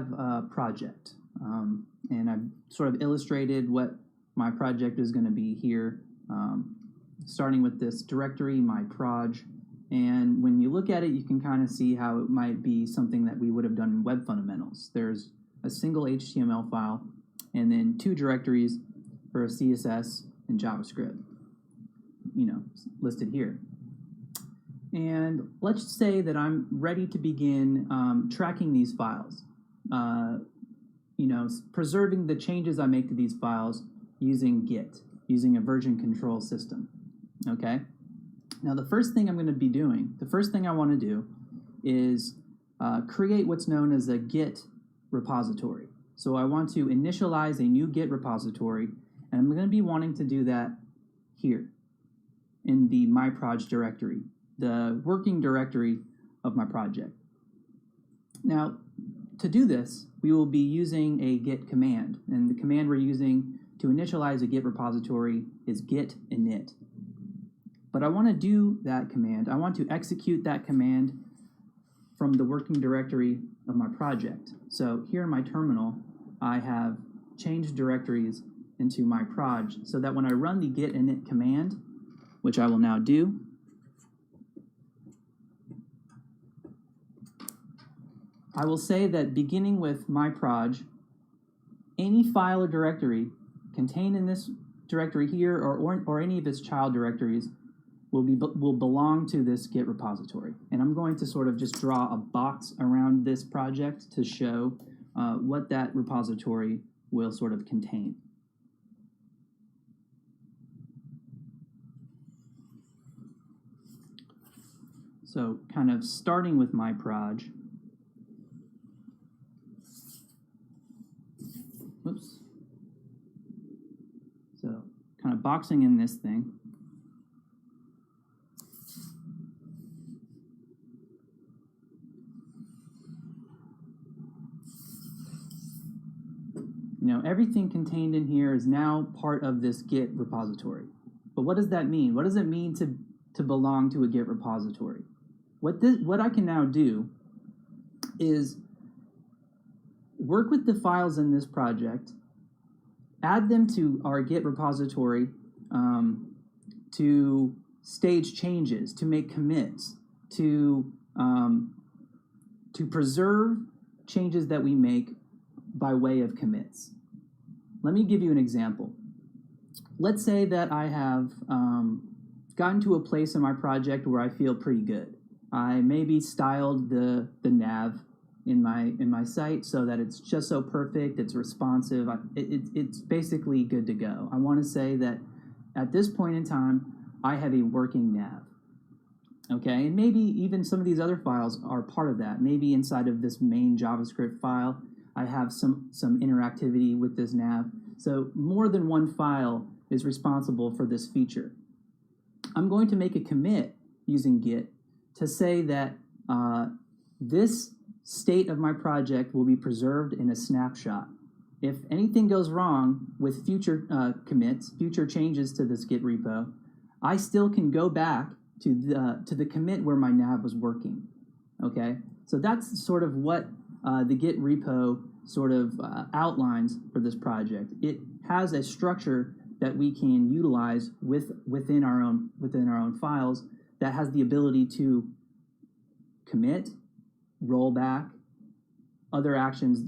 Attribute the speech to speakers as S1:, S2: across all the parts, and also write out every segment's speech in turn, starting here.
S1: have a project, and I've sort of illustrated what my project is going to be here, starting with this directory, my proj. And when you look at it, you can kind of see how it might be something that we would have done in Web Fundamentals. There's a single HTML file, and then 2 directories for CSS and JavaScript, listed here. And let's say that I'm ready to begin tracking these files, preserving the changes I make to these files using Git, using a version control system, okay? Now the first thing I'm going to be doing, the first thing I want to do is create what's known as a Git repository. So I want to initialize a new Git repository, and I'm going to be wanting to do that here in the my proj directory, the working directory of my project. Now, to do this, we will be using a git command, and the command we're using to initialize a Git repository is git init. But I want to do that command, I want to execute that command from the working directory of my project. So here in my terminal, I have changed directories into my proj so that when I run the git init command, which I will now do, I will say that beginning with my proj, any file or directory contained in this directory here or any of its child directories will belong to this Git repository. And I'm going to sort of just draw a box around this project to show what that repository will sort of contain. So kind of starting with my proj, whoops. So kind of boxing in this thing. Everything contained in here is now part of this Git repository. But what does that mean? What does it mean to belong to a Git repository? What I can now do is work with the files in this project, add them to our Git repository to stage changes, to make commits, to preserve changes that we make by way of commits. Let me give you an example. Let's say that I have gotten to a place in my project where I feel pretty good. I maybe styled the nav in my site so that it's just so perfect, it's responsive, it's basically good to go. I want to say that at this point in time, I have a working nav. Okay, and maybe even some of these other files are part of that. Maybe inside of this main JavaScript file, I have some interactivity with this nav. So more than one file is responsible for this feature. I'm going to make a commit using Git to say that this state of my project will be preserved in a snapshot. If anything goes wrong with future commits, future changes to this Git repo, I still can go back to the commit where my nav was working. Okay, so that's sort of what the Git repo sort of outlines for this project. It has a structure that we can utilize within our own files that has the ability to commit, roll back, other actions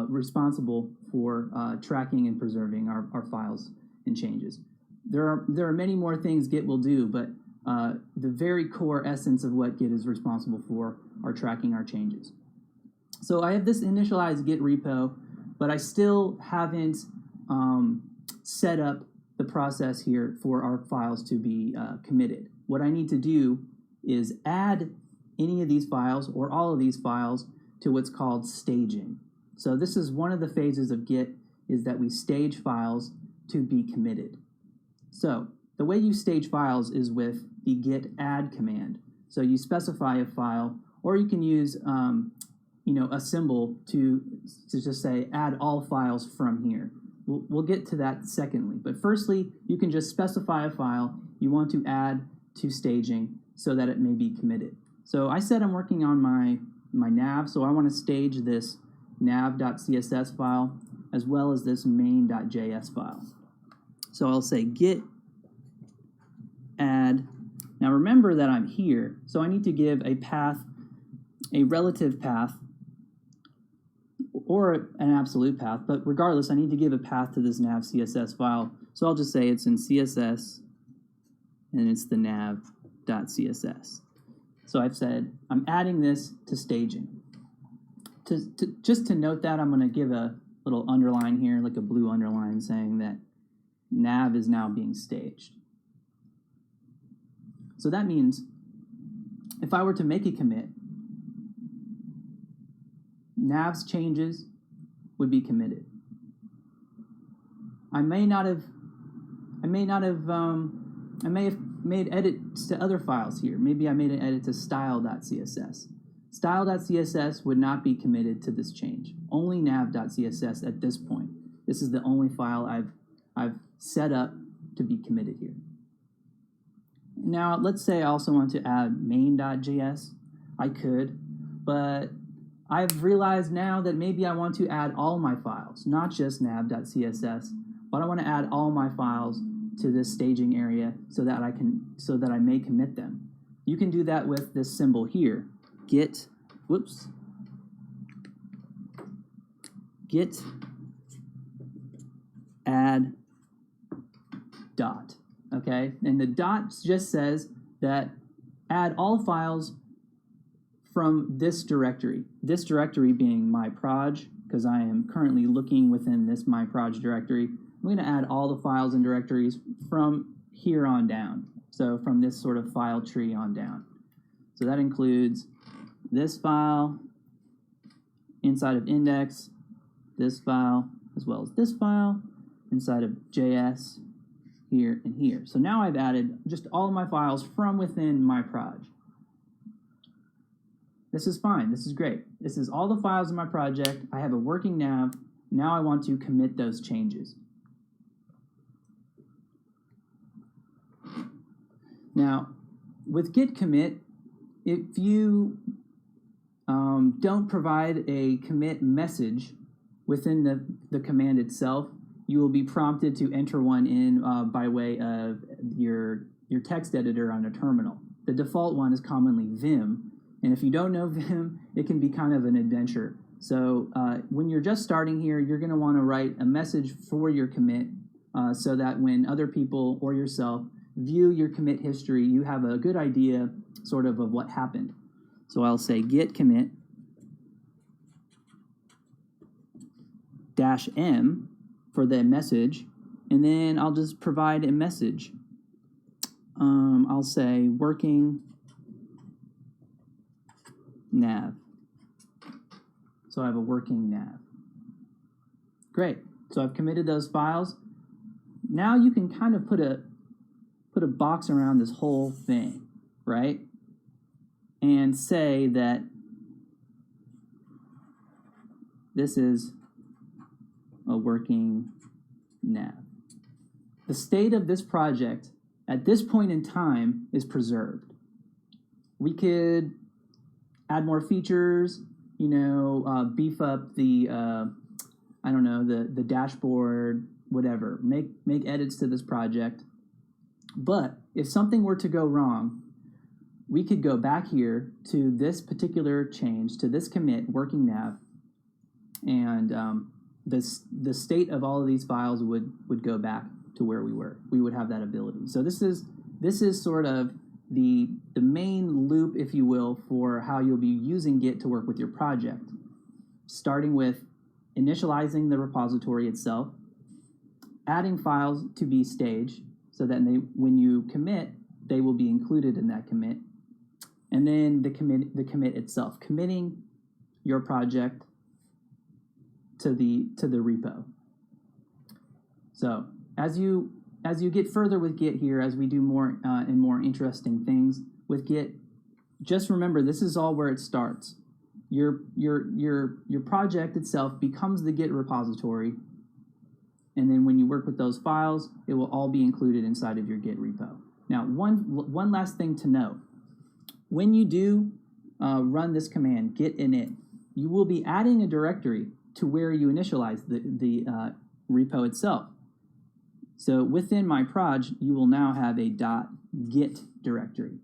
S1: responsible for tracking and preserving our files and changes. There are many more things Git will do, but the very core essence of what Git is responsible for are tracking our changes. So I have this initialized Git repo, but I still haven't set up the process here for our files to be committed. What I need to do is add any of these files or all of these files to what's called staging. So this is one of the phases of Git, is that we stage files to be committed. So the way you stage files is with the git add command. So you specify a file, or you can use a symbol to just say add all files from here. We'll get to that secondly, but firstly, you can just specify a file you want to add to staging so that it may be committed. So I said I'm working on my nav, so I want to stage this nav.css file as well as this main.js file. So I'll say git add. Now remember that I'm here, so I need to give a path, a relative path, or an absolute path, but regardless, I need to give a path to this nav CSS file. So I'll just say it's in CSS, and it's the nav.css. So I've said I'm adding this to staging. Just to note that, I'm going to give a little underline here, like a blue underline, saying that nav is now being staged. So that means if I were to make a commit, nav's changes would be committed. I may have made edits to other files here. Maybe I made an edit to style.css. Style.css would not be committed to this change. Only nav.css at this point. This is the only file I've set up to be committed here. Now, let's say I also want to add main.js. I could, but I've realized now that maybe I want to add all my files, not just nav.css, but I want to add all my files to this staging area so that I may commit them. You can do that with this symbol here, git add dot. Okay, and the dot just says that add all files from this directory being my proj, because I am currently looking within this my proj directory. I'm going to add all the files and directories from here on down, so from this sort of file tree on down. So that includes this file inside of index, this file, as well as this file inside of JS, here and here. So now I've added just all of my files from within my proj. This is fine. This is great. This is all the files in my project. I have a working nav. Now I want to commit those changes. Now, with Git Commit, if you don't provide a commit message within the command itself, you will be prompted to enter one in by way of your text editor on a terminal. The default one is commonly Vim, and if you don't know Vim, it can be kind of an adventure. So when you're just starting here, you're going to want to write a message for your commit so that when other people or yourself view your commit history, you have a good idea sort of what happened. So I'll say git commit -m for the message, and then I'll just provide a message. I'll say working nav. So I have a working nav. Great. So I've committed those files. Now you can kind of put a box around this whole thing, right? And say that this is a working nav. The state of this project at this point in time is preserved. We could add more features, beef up the, I don't know, the dashboard, whatever. Make edits to this project. But if something were to go wrong, we could go back here to this particular change, to this commit, working nav, and the state of all of these files would go back to where we were. We would have that ability. So this is sort of the main loop, if you will, for how you'll be using Git to work with your project. Starting with initializing the repository itself, adding files to be staged so that when you commit, they will be included in that commit. And then the commit itself, committing your project to the repo. So as you get further with Git here, as we do more and more interesting things with Git, just remember this is all where it starts. Your project itself becomes the Git repository, and then when you work with those files, it will all be included inside of your Git repo. Now, one last thing to note: when you do run this command, git init, you will be adding a directory to where you initialize the repo itself. So within my proj, you will now have a .git directory.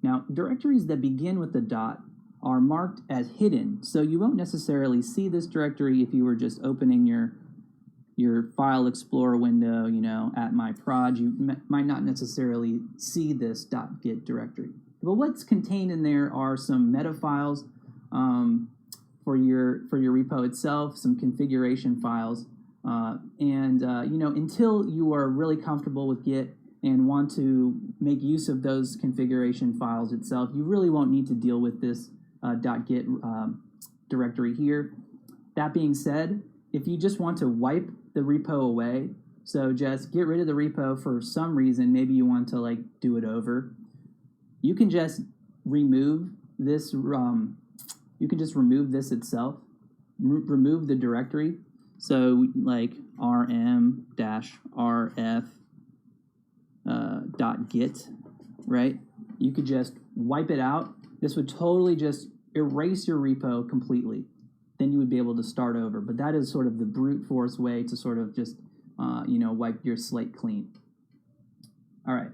S1: Now, directories that begin with the dot are marked as hidden, so you won't necessarily see this directory if you were just opening your File Explorer window, at my proj. You might not necessarily see this .git directory. But what's contained in there are some meta files for your repo itself, some configuration files, until you are really comfortable with Git and want to make use of those configuration files itself, you really won't need to deal with this .git directory here. That being said, if you just want to wipe the repo away, so just get rid of the repo for some reason, maybe you want to do it over, you can just remove this. You can just remove this itself, remove the directory. So rm-rf .git, right? You could just wipe it out. This would totally just erase your repo completely. Then you would be able to start over. But that is sort of the brute force way to sort of just, wipe your slate clean. All right.